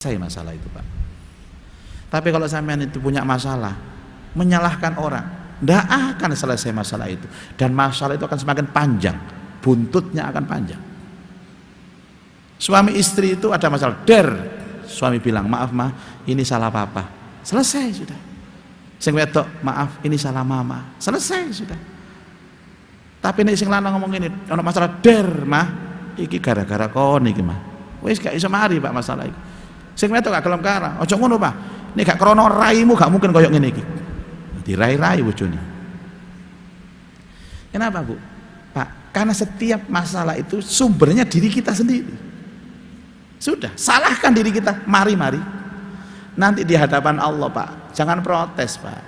selesai masalah itu, Pak. Tapi kalau sampean itu punya masalah, menyalahkan orang, tidak akan selesai masalah itu, dan masalah itu akan semakin panjang, buntutnya akan panjang. Suami istri itu ada masalah, suami bilang, maaf ma, ini salah papa, selesai sudah. Sing wedok, maaf ini salah mama, selesai sudah. Tapi nek sing lanang ngomong ini, ono masalah mah, iki gara-gara kon iki mah. Wis gak iso mari Pak masalah iki. Sing wedok gak gelem kara, aja ngono Pak. Nek gak krana raimu gak mungkin koyo ngene iki. Dirai-rai bojone. Kenapa Bu? Pak, karena setiap masalah itu sumbernya diri kita sendiri. Sudah, salahkan diri kita, mari-mari. Nanti di hadapan Allah Pak, jangan protes Pak.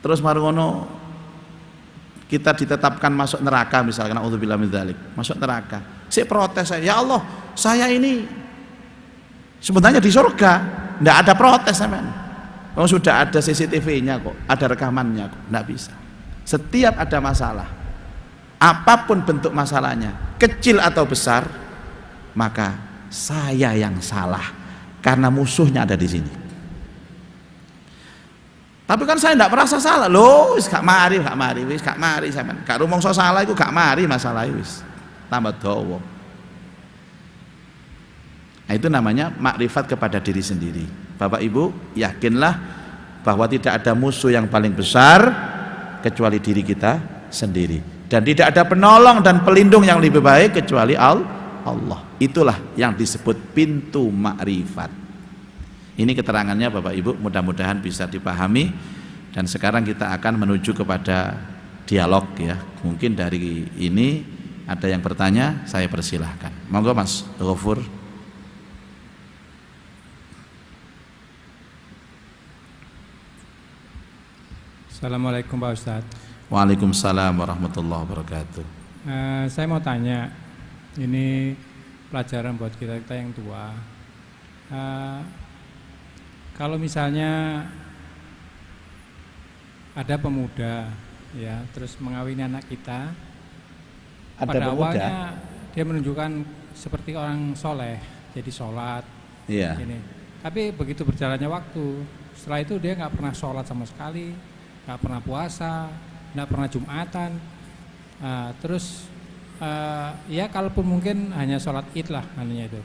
Terus marono kita ditetapkan masuk neraka misalkan, auzubillahi min dzalik, masuk neraka. Si protes saya, ya Allah, saya ini sebenarnya di surga, enggak ada protes sampean. Oh, sudah ada CCTV-nya kok, ada rekamannya kok, enggak bisa. Setiap ada masalah, apapun bentuk masalahnya, kecil atau besar, maka saya yang salah karena musuhnya ada di sini. Tapi kan saya tidak merasa salah loh, wis gak mari sampean. Gak rumangsa salah iku gak mari masalah wis. Tambah dawa. Nah, itu namanya makrifat kepada diri sendiri. Bapak Ibu, yakinlah bahwa tidak ada musuh yang paling besar kecuali diri kita sendiri. Dan tidak ada penolong dan pelindung yang lebih baik kecuali Allah. Itulah yang disebut pintu makrifat. Ini keterangannya Bapak Ibu, mudah-mudahan bisa dipahami. Dan sekarang kita akan menuju kepada dialog ya. Mungkin dari ini ada yang bertanya, saya persilahkan. Monggo Mas Ghafur. Assalamualaikum Pak Ustadz. Waalaikumsalam warahmatullahi wabarakatuh. Saya mau tanya, ini pelajaran buat kita yang tua. Kalau misalnya ada pemuda ya, terus mengawini anak kita, ada pada pemuda? awalnya dia menunjukkan seperti orang soleh, jadi sholat, iya. ini. Tapi begitu berjalannya waktu, setelah itu dia nggak pernah sholat sama sekali, nggak pernah puasa, nggak pernah jumatan, terus ya kalaupun mungkin hanya sholat id lah namanya itu.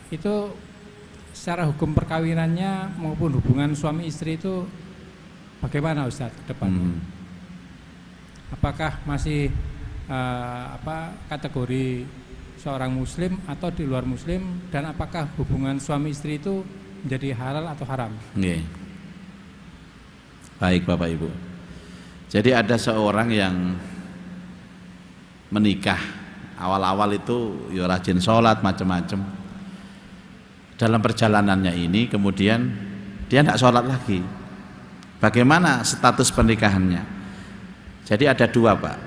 Itu secara hukum perkawinannya maupun hubungan suami istri itu bagaimana Ustadz ke depan? Apakah masih kategori seorang muslim atau di luar muslim, dan apakah hubungan suami istri itu menjadi halal atau haram? Nggih. Baik Bapak Ibu. Jadi ada seorang yang menikah, awal-awal itu ya rajin sholat macam-macam. Dalam perjalanannya ini kemudian dia tidak sholat lagi. Bagaimana status pernikahannya? Jadi ada dua Pak,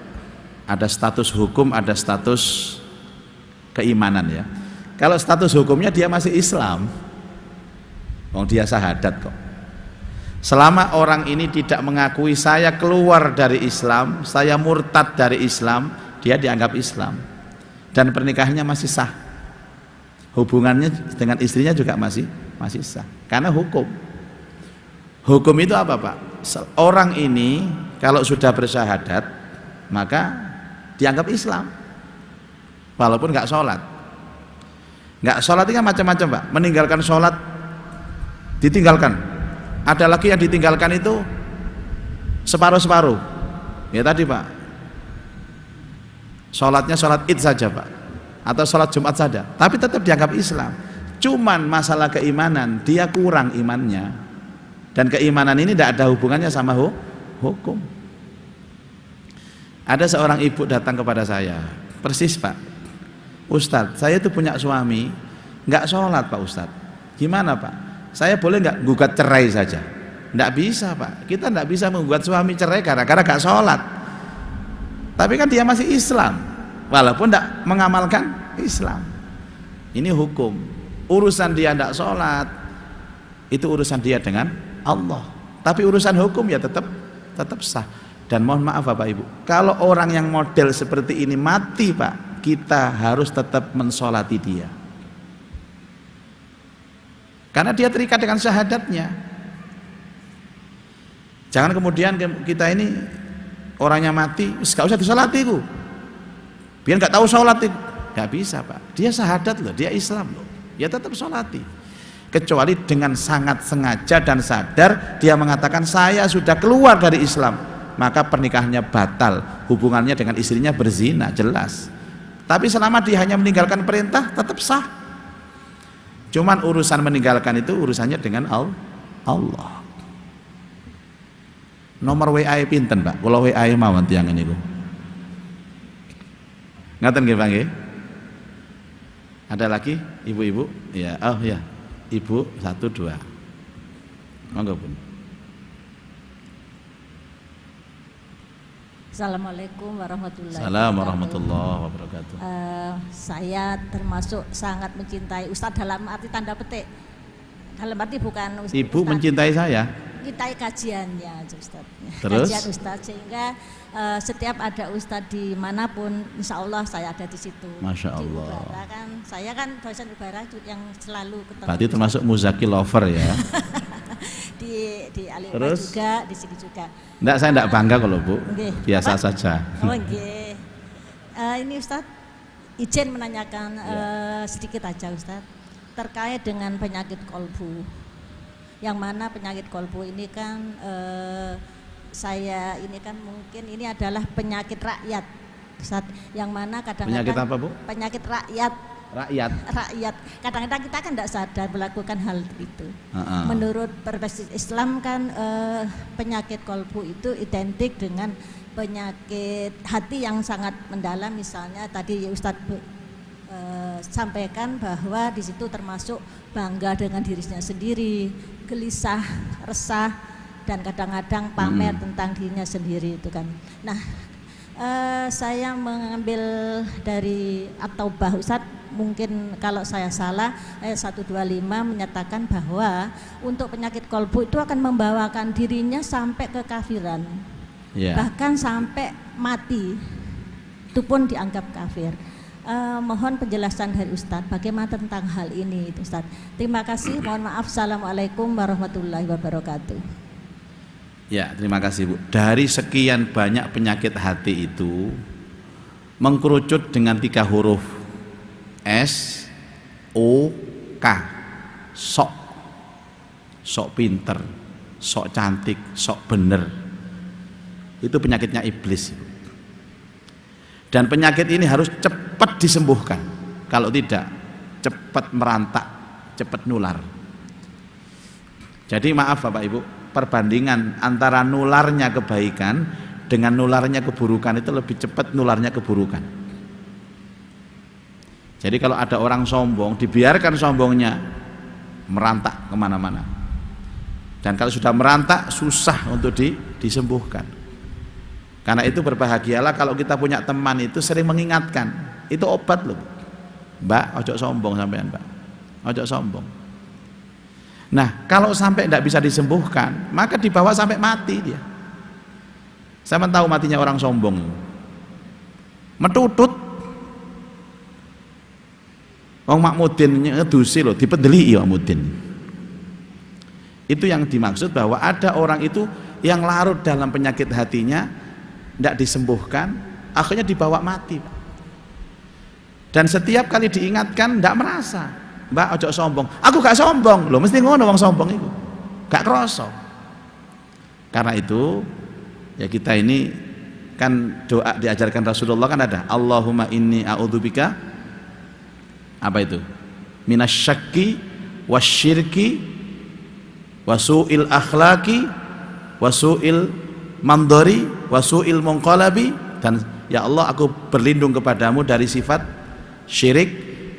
ada status hukum, ada status keimanan ya. Kalau status hukumnya dia masih Islam, dia syahadat kok. Selama orang ini tidak mengakui saya keluar dari Islam, saya murtad dari Islam, dia dianggap Islam dan pernikahannya masih sah. Hubungannya dengan istrinya juga masih sah karena hukum itu apa Pak? Orang ini kalau sudah bersyahadat maka dianggap Islam walaupun nggak sholat itu kan macam-macam Pak. Meninggalkan sholat, ditinggalkan, ada lagi yang ditinggalkan itu separuh-separuh ya tadi Pak, sholatnya sholat id saja Pak, atau sholat Jumat saja, tapi tetap dianggap Islam. Cuman masalah keimanan, dia kurang imannya, dan keimanan ini tidak ada hubungannya sama hukum. Ada seorang ibu datang kepada saya, persis Pak, Ustadz, saya itu punya suami nggak sholat Pak Ustadz, gimana Pak? Saya boleh nggak gugat cerai saja? Nggak bisa Pak, kita nggak bisa menggugat suami cerai gara-gara nggak sholat. Tapi kan dia masih Islam, walaupun tidak mengamalkan Islam. Ini hukum. Urusan dia tidak sholat itu urusan dia dengan Allah, tapi urusan hukum ya tetap sah. Dan mohon maaf Bapak Ibu, kalau orang yang model seperti ini mati Pak, kita harus tetap mensolati dia, karena dia terikat dengan syahadatnya. Jangan kemudian kita ini orangnya mati, gak usah disolati ku, biar gak tahu sholat itu, gak bisa Pak. Dia syahadat loh, dia Islam loh, ya tetap sholati. Kecuali dengan sangat sengaja dan sadar dia mengatakan saya sudah keluar dari Islam, maka pernikahannya batal, hubungannya dengan istrinya berzina, jelas. Tapi selama dia hanya meninggalkan perintah tetap sah. Cuman urusan meninggalkan itu urusannya dengan Allah. Nomor WA pinten Pak? Kalau WA mawon tiyang niku. Ngaten nggih Pak nggih? Ada lagi ibu-ibu? Ya, oh ya. Ibu 1 2. Monggo Bun. Assalamualaikum warahmatullahi wabarakatuh. Saya termasuk sangat mencintai Ustadz dalam arti tanda petik. Dalam arti bukan Ustadz. Ibu mencintai saya? Mencintai kajiannya Ustadz. Terus? Kajian Ustadz, sehingga setiap ada Ustadz dimanapun, insya Allah saya ada di situ. Masya Allah. Di Ubara kan, saya kan dosen Ubara yang selalu ketemu. Berarti termasuk Muzaki lover ya? di Ali Terus? juga, di sini juga. Enggak, saya enggak bangga kalau Bu. Nggih. Biasa Apa? saja. Oh nggih. Ini Ustadz izin menanyakan sedikit aja Ustadz terkait dengan penyakit kolbu. Yang mana penyakit kolbu ini kan saya ini kan mungkin ini adalah penyakit rakyat Ustadz, yang mana kadang-kadang Penyakit apa Bu? penyakit rakyat. Kadang-kadang kita kan tidak sadar melakukan hal itu. Menurut perspektif Islam kan penyakit kolbu itu identik dengan penyakit hati yang sangat mendalam. Misalnya tadi Ustadz sampaikan bahwa di situ termasuk bangga dengan dirinya sendiri, gelisah, resah, dan kadang-kadang pamer tentang dirinya sendiri itu kan. Nah, saya mengambil dari At-Taubah Ustadz, mungkin kalau saya salah, ayat 125 menyatakan bahwa untuk penyakit kolbu itu akan membawakan dirinya sampai kekafiran, bahkan sampai mati, itu pun dianggap kafir. Mohon penjelasan dari Ustadz bagaimana tentang hal ini Ustadz. Terima kasih, mohon maaf. Assalamualaikum warahmatullahi wabarakatuh. Ya, terima kasih Bu. Dari sekian banyak penyakit hati itu mengkerucut dengan 3 huruf S O K, sok pinter, sok cantik, sok bener. Itu penyakitnya iblis. Dan penyakit ini harus cepat disembuhkan. Kalau tidak, cepat merantak, cepat nular. Jadi maaf Bapak Ibu, perbandingan antara nularnya kebaikan dengan nularnya keburukan itu lebih cepat nularnya keburukan. Jadi kalau ada orang sombong, dibiarkan sombongnya merantak kemana-mana. Dan kalau sudah merantak, susah untuk disembuhkan. Karena itu berbahagialah kalau kita punya teman itu sering mengingatkan. Itu obat loh. Mbak, ojo sombong sampean Mbak. Ojo sombong. Nah, kalau sampai tidak bisa disembuhkan, maka dibawa sampai mati dia. Saya tahu matinya orang sombong. Metutut. Wong Makmudin ngedusi loh, dipedeli ya Makmudin. Itu yang dimaksud bahwa ada orang itu yang larut dalam penyakit hatinya, tidak disembuhkan, akhirnya dibawa mati. Dan setiap kali diingatkan tidak merasa. Mbak ojo sombong. Aku gak sombong loh, mesti ngono wong sombong itu. Gak kroso. Karena itu ya kita ini kan doa diajarkan Rasulullah kan ada. Allahumma inni a'udzubika apa itu? Minasyakki wasyirki wasu'il akhlaqi wasu'il mandori wasu'il munqalabi, dan ya Allah aku berlindung kepadamu dari sifat syirik,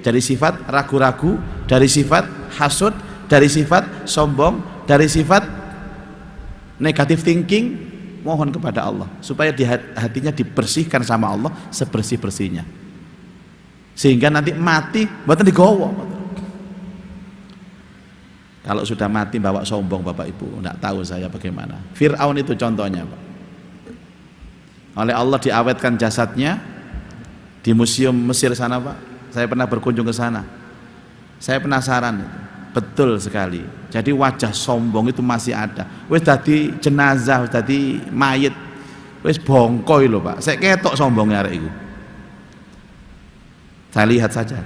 dari sifat ragu-ragu, dari sifat hasud, dari sifat sombong, dari sifat negative thinking. Mohon kepada Allah supaya di hatinya dibersihkan sama Allah sebersih-bersihnya, sehingga nanti mati mboten digowo. Kalau sudah mati bawa sombong Bapak Ibu, enggak tahu saya bagaimana. Fir'aun itu contohnya Pak. Oleh Allah diawetkan jasadnya, di museum Mesir sana Pak. Saya pernah berkunjung ke sana. Saya penasaran, betul sekali. Jadi wajah sombong itu masih ada. Wis dadi jenazah, wis dadi mayit, wis bongkoy lho Pak. Saya ketok sombongnya arek iku. Saya lihat saja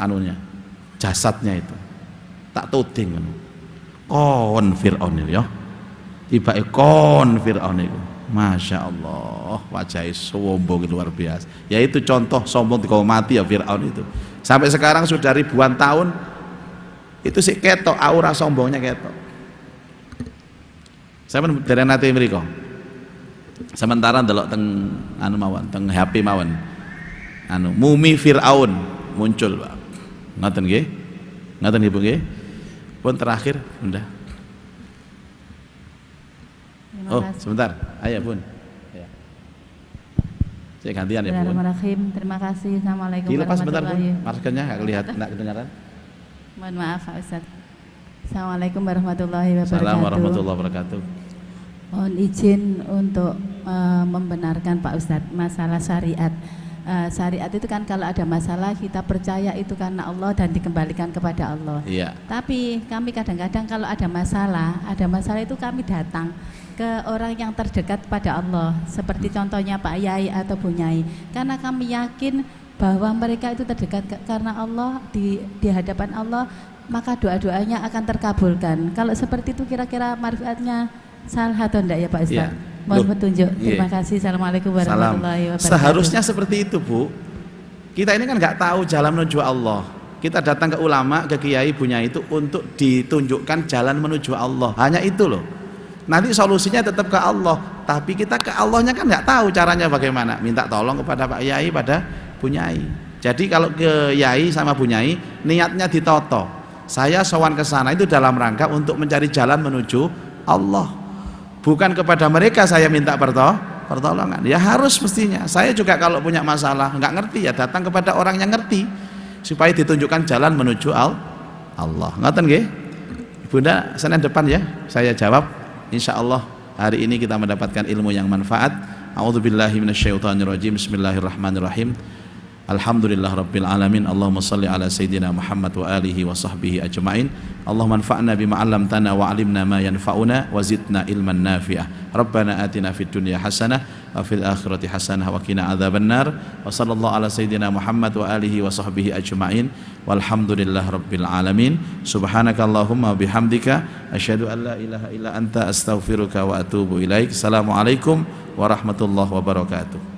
anunya, jasadnya itu. Tak tuding ngono. Kon Fir'aun ya. Tibake kon Fir'aun itu. Masya Allah, wajahnya sombong luar biasa. Ya itu contoh sombong di mati ya Fir'aun itu. Sampai sekarang sudah ribuan tahun itu sih ketok, aura sombongnya ketok. Saya dari nanti mereka. Sementara ndelok teng anu mawon, teng HP mawon. Anu mumi Fir'aun muncul, Pak. Ngoten nggih? Ngoten nggih, Bu nggih? Pun terakhir, udah. Oh, sebentar. Ayo, Bun. Ya. Saya gantian ya, Bun. Bismillahirrahmanirrahim. Terima kasih. Assalamualaikum Dilepas sebentar, Bun. warahmatullahi Maskernya enggak kelihatan, enggak kedengaran. Mohon maaf, Pak Ustaz. Assalamualaikum warahmatullahi wabarakatuh. Assalamualaikum warahmatullahi wabarakatuh. Mohon izin untuk membenarkan Pak Ustaz masalah syariat. Syariat itu kan kalau ada masalah kita percaya itu karena Allah dan dikembalikan kepada Allah. Iya. Tapi kami kadang-kadang kalau ada masalah itu kami datang ke orang yang terdekat pada Allah, seperti contohnya Pak Yai atau Bu Nyai, karena kami yakin bahwa mereka itu terdekat karena Allah, di hadapan Allah, maka doa-doanya akan terkabulkan. Kalau seperti itu kira-kira manfaatnya salah atau enggak ya Pak Ustaz? Iya. Mohon petunjuk. Iya. Terima kasih. Assalamualaikum warahmatullahi wabarakatuh. Seharusnya seperti itu, Bu. Kita ini kan nggak tahu jalan menuju Allah. Kita datang ke ulama, ke kiai, punya itu untuk ditunjukkan jalan menuju Allah. Hanya itu loh. Nanti solusinya tetap ke Allah. Tapi kita ke Allahnya kan nggak tahu caranya bagaimana. Minta tolong kepada Pak Yai, pada Bu Nyai. Jadi kalau ke Yai sama Bu Nyai, niatnya ditoto. Saya sowan ke sana itu dalam rangka untuk mencari jalan menuju Allah. Bukan kepada mereka saya minta pertolongan. Ya harus mestinya. Saya juga kalau punya masalah nggak ngerti ya datang kepada orang yang ngerti supaya ditunjukkan jalan menuju Allah. Ngoten nggih? Bunda, Senin depan ya saya jawab. Insya Allah hari ini kita mendapatkan ilmu yang manfaat. A'udzubillahi minasyaitonirrajim. Bismillahirrahmanirrahim. Alhamdulillah Rabbil Alamin. Allahumma salli ala Sayyidina Muhammad wa alihi wa sahbihi ajma'in. Allahumma anfa'na bima 'allamtana wa 'alimna ma yanfa'una wa zidna ilman nafi'ah. Rabbana atina fid dunya hasanah wa fil akhirati hasanah wa qina adzabannar. Wa sallallahu ala Sayyidina Muhammad wa alihi wa sahbihi ajma'in. Walhamdulillah Rabbil Alamin. Subhanakallahumma bihamdika asyhadu an la ilaha illa anta astaghfiruka wa atubu ilaik. Assalamualaikum warahmatullahi wabarakatuh.